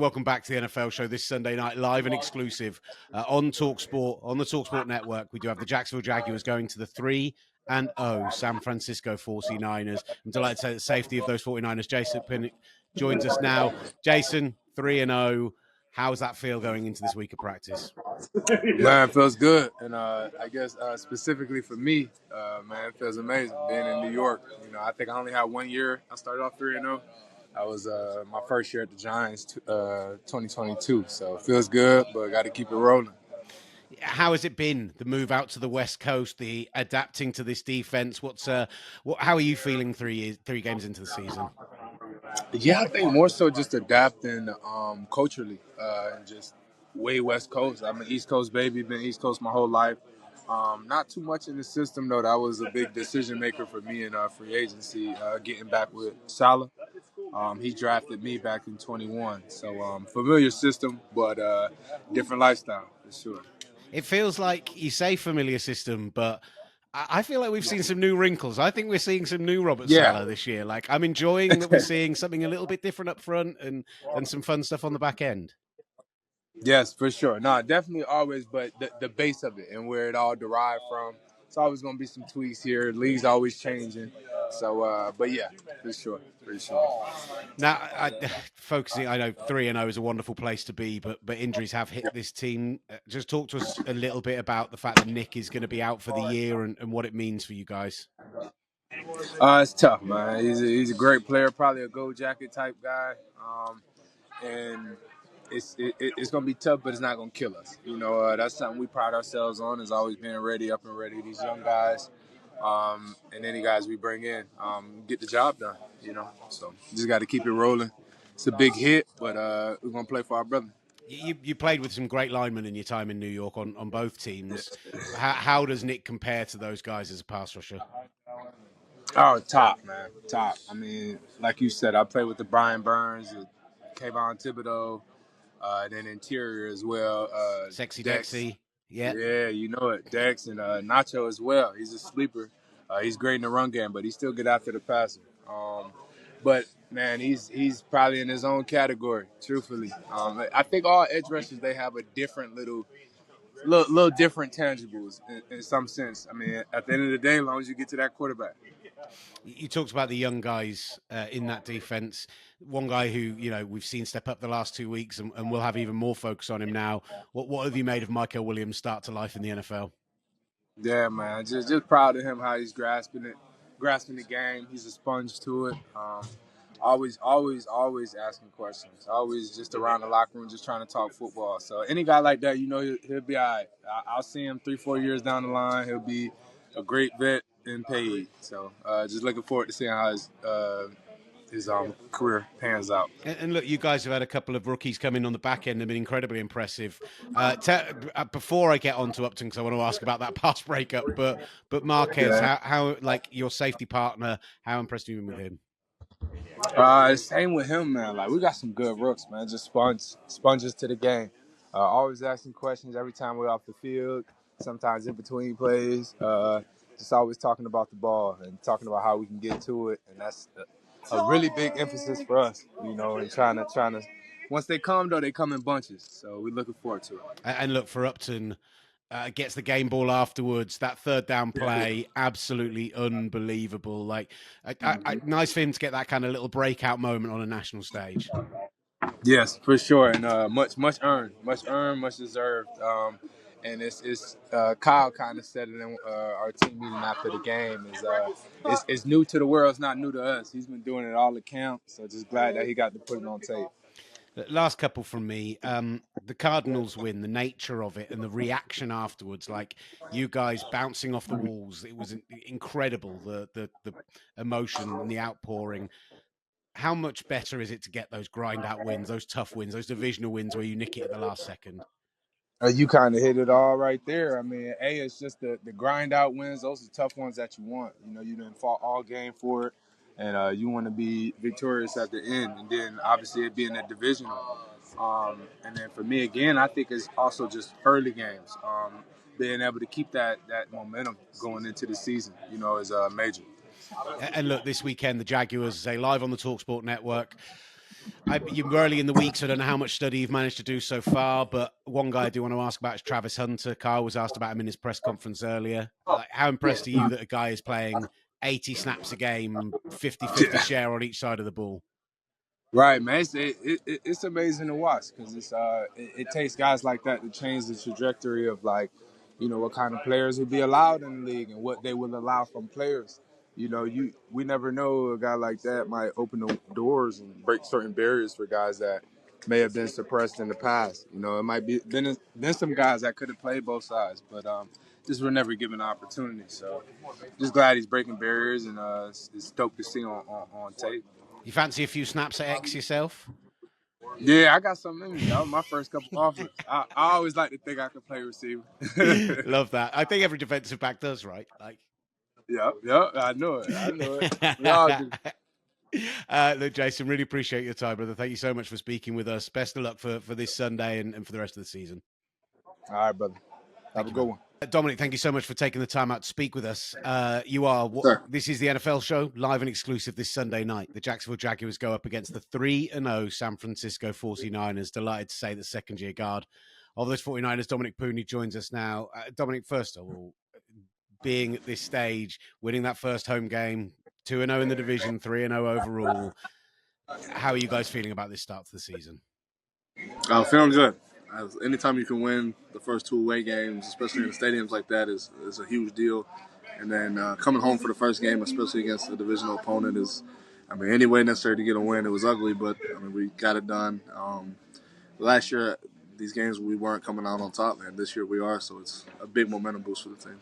welcome back to the NFL show this Sunday night, live and exclusive on talkSPORT, on the talkSPORT network. We do have the Jacksonville Jaguars going to the 3-0 San Francisco 49ers. I'm delighted to say the safety of those 49ers. Jason Pinnock joins us now. Jason, 3-0. How's that feel going into this week of practice? Man, it feels good. And I guess specifically for me, man, it feels amazing being in New York. I think I only had 1 year. I started off 3-0. I was my first year at the Giants, 2022. So it feels good, but got to keep it rolling. How has it been, the move out to the West Coast, the adapting to this defense? How are you feeling 3 games into the season? Yeah, I think more so just adapting culturally and just way West Coast. I'm an East Coast baby, been East Coast my whole life. Not too much in the system, though. That was a big decision maker for me in free agency, getting back with Salah. He drafted me back in 21. So familiar system, but different lifestyle, for sure. It feels like you say familiar system, but I feel like we've seen some new wrinkles. I think we're seeing some new Robert Saleh this year. Like, I'm enjoying that we're seeing something a little bit different up front and some fun stuff on the back end. Yes, for sure. No, definitely always, but the base of it and where it all derived from. It's always going to be some tweaks here. The league's always changing. So, but yeah, for sure. Now, focusing, I know 3-0 is a wonderful place to be, but injuries have hit this team. Just talk to us a little bit about the fact that Nick is going to be out for the year and what it means for you guys. It's tough, man. He's a great player, probably a gold jacket type guy, and it's going to be tough, but it's not going to kill us. That's something we pride ourselves on, is always being ready, up and ready. These young guys, and any guys we bring in, get the job done. So just got to keep it rolling. It's a big hit, but we're going to play for our brother. You played with some great linemen in your time in New York on both teams. How does Nick compare to those guys as a pass rusher? Oh, top, man. Top. I mean, like you said, I played with the Brian Burns, Kayvon Thibodeau, then interior as well. Sexy Dex. Dexy. Yeah. Yeah, you know it. Dex and Nacho as well. He's a sleeper. He's great in the run game, but he still get after the passer. But, man, he's probably in his own category, truthfully. I think all edge rushers, they have a different little different tangibles in some sense. I mean, at the end of the day, as long as you get to that quarterback. You talked about the young guys in that defense. One guy who, we've seen step up the last 2 weeks and we'll have even more focus on him now. What have you made of Michael Williams' start to life in the NFL? Yeah, man. Just proud of him, how he's grasping the game. He's a sponge to it. Always asking questions. Always just around the locker room, just trying to talk football. So any guy like that, he'll be all right. I'll see him 3-4 years down the line. He'll be a great vet and paid. So just looking forward to seeing how his career pans out. And look, you guys have had a couple of rookies come in on the back end and been incredibly impressive. Before I get on to Upton, because I want to ask about that pass breakup, but Marquez, how like your safety partner, how impressed have you been with him? Same with him, man. Like, we got some good rooks, man. Just sponges to the game. Always asking questions every time we're off the field. Sometimes in between plays. Just always talking about the ball and talking about how we can get to it, and that's a really big emphasis for us. And trying to. Once they come, though, they come in bunches. So we're looking forward to it. And look, for Upton. Gets the game ball afterwards. That third down play, absolutely unbelievable. Like, nice for him to get that kind of little breakout moment on a national stage. Yes, for sure, and much earned, much deserved. And it's Kyle kind of said it in our team meeting after the game. It's new to the world. It's not new to us. He's been doing it all the camp. So just glad that he got to put it on tape. Last couple from me. The Cardinals win, the nature of it and the reaction afterwards, like you guys bouncing off the walls. It was incredible, the emotion and the outpouring. How much better is it to get those grind out wins, those tough wins, those divisional wins where you nick it at the last second? You kind of hit it all right there. I mean, it's just the grind out wins. Those are tough ones that you want. You didn't fought all game for it. And you want to be victorious at the end. And then, obviously, it being a divisional. And then for me, again, I think it's also just early games. Being able to keep that momentum going into the season, is major. And look, this weekend, the Jaguars, live on the talkSPORT network. You're early in the week, so I don't know how much study you've managed to do so far. But one guy I do want to ask about is Travis Hunter. Kyle was asked about him in his press conference earlier. How impressed are you that a guy is playing 80 snaps a game, 50-50 share on each side of the ball? Right, man. It's amazing to watch because it takes guys like that to change the trajectory of what kind of players will be allowed in the league and what they will allow from players. We never know a guy like that might open the doors and break certain barriers for guys that may have been suppressed in the past. It might be been some guys that could have played both sides, but just were never given an opportunity. So just glad he's breaking barriers and it's stoked to see on tape. You fancy a few snaps at X yourself? Yeah, I got something in me. That was my first couple offers. I always like to think I can play receiver. Love that. I think every defensive back does, right? Yep, I know it. We all do. Look, Jason, really appreciate your time, brother. Thank you so much for speaking with us. Best of luck for this Sunday and for the rest of the season. All right, brother. Have a good one. Dominic, thank you so much for taking the time out to speak with us. This is the NFL show, live and exclusive this Sunday night. The Jacksonville Jaguars go up against the 3-0 San Francisco 49ers. Delighted to say the second-year guard of those 49ers, Dominick Puni, joins us now. Dominic, first of all, being at this stage, winning that first home game, 2-0 in the division, 3-0 overall. How are you guys feeling about this start to the season? Feeling good. Anytime you can win the first two away games, especially in stadiums like that, is a huge deal. And then coming home for the first game, especially against a divisional opponent, any way necessary to get a win. It was ugly, but we got it done. Last year, these games we weren't coming out on top, man. This year we are, so it's a big momentum boost for the team.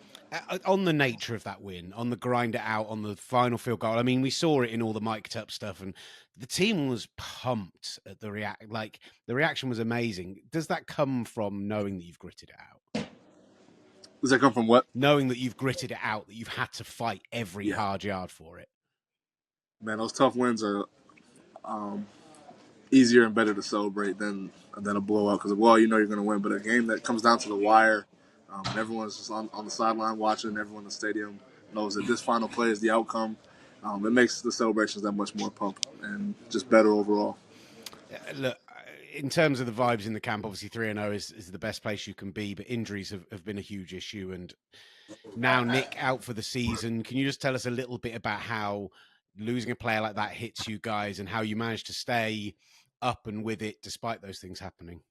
On the nature of that win, on the grind it out, on the final field goal, we saw it in all the mic'd up stuff, and the team was pumped at the reaction was amazing. Does that come from knowing that you've gritted it out? Does that come from what? Knowing that you've gritted it out, that you've had to fight every hard yard for it. Man, those tough wins are easier and better to celebrate than a blowout, because you're going to win, but a game that comes down to the wire, and everyone's just on the sideline watching, everyone in the stadium knows that this final play is the outcome. It makes the celebrations that much more pumped and just better overall. Look, in terms of the vibes in the camp, obviously 3-0 is the best place you can be, but injuries have been a huge issue, and now Nick out for the season. Can you just tell us a little bit about how losing a player like that hits you guys and how you managed to stay up and with it despite those things happening?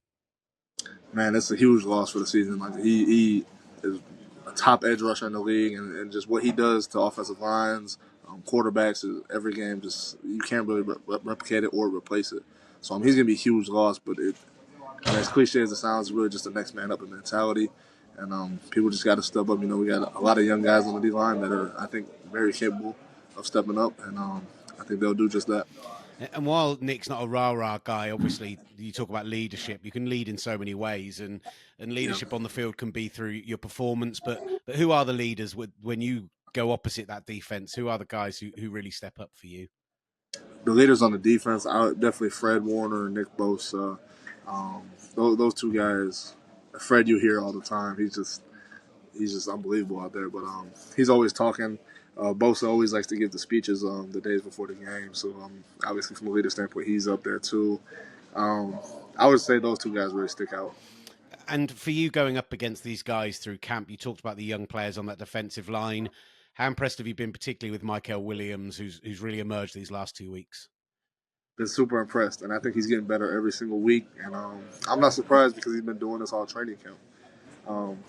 Man, it's a huge loss for the season. He is a top edge rusher in the league, and just what he does to offensive lines, quarterbacks, every game, just you can't really replicate it or replace it. So he's going to be a huge loss, but as cliche as it sounds, it's really just the next man up in mentality. And people just got to step up. We got a lot of young guys on the D-line that are, I think, very capable of stepping up, and I think they'll do just that. And while Nick's not a rah-rah guy, obviously you talk about leadership. You can lead in so many ways, and leadership on the field can be through your performance. But who are the leaders when you go opposite that defense? Who are the guys who really step up for you? The leaders on the defense, definitely Fred Warner and Nick Bosa. Those two guys. Fred, you hear all the time. He's just unbelievable out there. But he's always talking. Bosa always likes to give the speeches the days before the game. So obviously from a leader standpoint, he's up there too. I would say those two guys really stick out. And for you going up against these guys through camp, you talked about the young players on that defensive line. How impressed have you been, particularly with Michael Williams, who's really emerged these last 2 weeks? Been super impressed, and I think he's getting better every single week. And I'm not surprised because he's been doing this all training camp.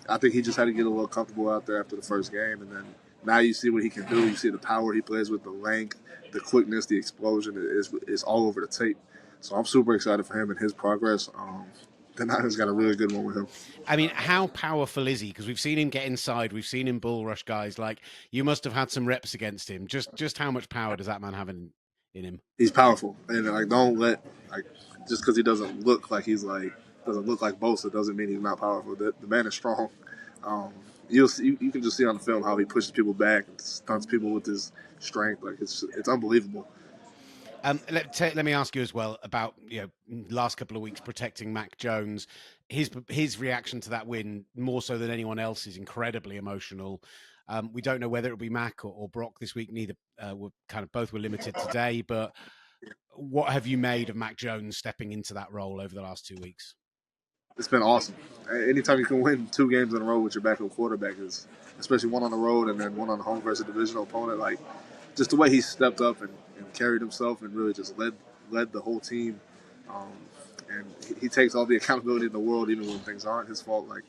I think he just had to get a little comfortable out there after the first game, and then now you see what he can do. You see the power he plays with, the length, the quickness, the explosion is all over the tape. So I'm super excited for him and his progress. The Niners got a really good one with him. How powerful is he? Because we've seen him get inside. We've seen him bull rush guys. You must have had some reps against him. Just how much power does that man have in him? He's powerful. And don't let, just because he doesn't look like Bosa doesn't mean he's not powerful. The man is strong. You can just see on the film how he pushes people back and stunts people with his strength. It's unbelievable. Let me ask you as well about last couple of weeks protecting Mac Jones. His reaction to that win, more so than anyone else, is incredibly emotional. We don't know whether it'll be Mac or Brock this week. Neither both were limited today. But What have you made of Mac Jones stepping into that role over the last 2 weeks? It's been awesome. Anytime you can win 2 games in a row with your backup quarterback, is especially one on the road and then one on home versus a divisional opponent, like just the way he stepped up and carried himself and really just led the whole team. Um, and he takes all the accountability in the world, even when things aren't his fault. Like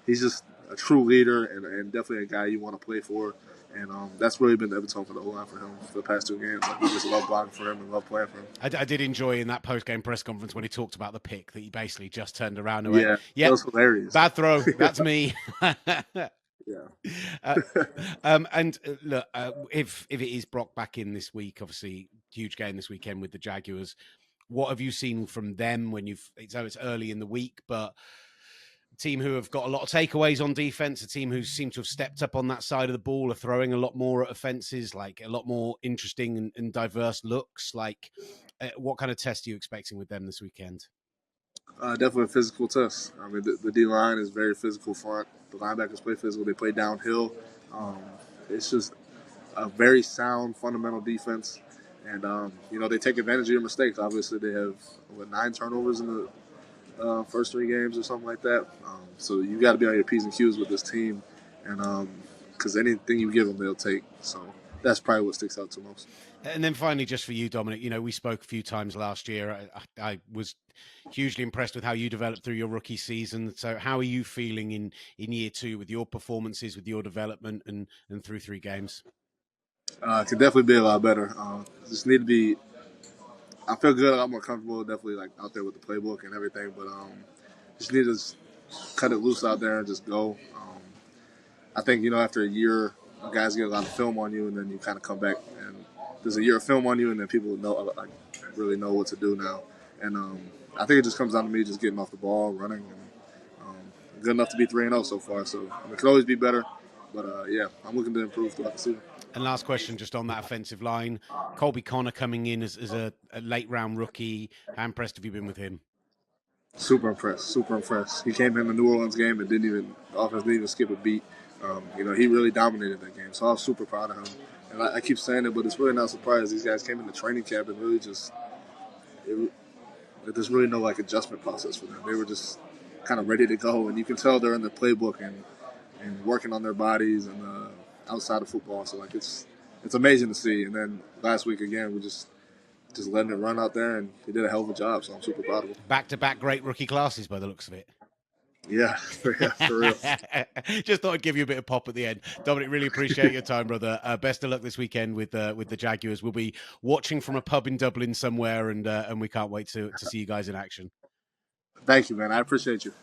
he's just a true leader and definitely a guy you want to play for. And that's really been the epitome for the O-line for him for the past 2 games. Like, we just love blocking for him and love playing for him. I did enjoy in that post-game press conference when he talked about the pick that he basically just turned around and went, that was hilarious. Bad throw, that's me. Yeah. And look, if it is Brock back in this week, obviously huge game this weekend with the Jaguars. What have you seen from them when it's early in the week, but team who have got a lot of takeaways on defense, a team who seem to have stepped up on that side of the ball, are throwing a lot more at offenses, like a lot more interesting and diverse looks. Like, what kind of test are you expecting with them this weekend? Definitely a physical test. I mean, the D-line is very physical front. The linebackers play physical. They play downhill. It's just a very sound, fundamental defense. And, they take advantage of your mistakes. Obviously, they have, 9 turnovers in the first 3 games or something like that. So you got to be on your P's and Q's with this team. And because anything you give them, they'll take. So that's probably what sticks out to most. And then finally, just for you, Dominic, we spoke a few times last year. I was hugely impressed with how you developed through your rookie season. So how are you feeling in year 2 with your performances, with your development and through 3 games? Could definitely be a lot better. Just need to be, I feel good, a lot more comfortable, definitely like out there with the playbook and everything, but just need to cut it loose out there and just go. I think, after a year, guys get a lot of film on you, and then you kind of come back and there's a year of film on you, and then people really know what to do now. And I think it just comes down to me just getting off the ball, running, and good enough to be 3-0 so far. So it could always be better, but I'm looking to improve throughout the season. And last question, just on that offensive line, Colby Connor coming in as a late round rookie. How impressed have you been with him? Super impressed. He came in the New Orleans game and the offense didn't even skip a beat. He really dominated that game. So I was super proud of him. And I keep saying it, but it's really not a surprise. These guys came into training camp and really there's really no adjustment process for them. They were just kind of ready to go, and you can tell they're in the playbook and working on their bodies and outside of football. So it's amazing to see. And then last week again, we just letting it run out there, and he did a hell of a job. So I'm super proud of him. Back-to-back great rookie classes by the looks of it. Yeah, for real. Just thought I'd give you a bit of pop at the end. Dominic, really appreciate your time, brother. Best of luck this weekend with the Jaguars. We'll be watching from a pub in Dublin somewhere, and we can't wait to see you guys in action. Thank you, man. I appreciate you.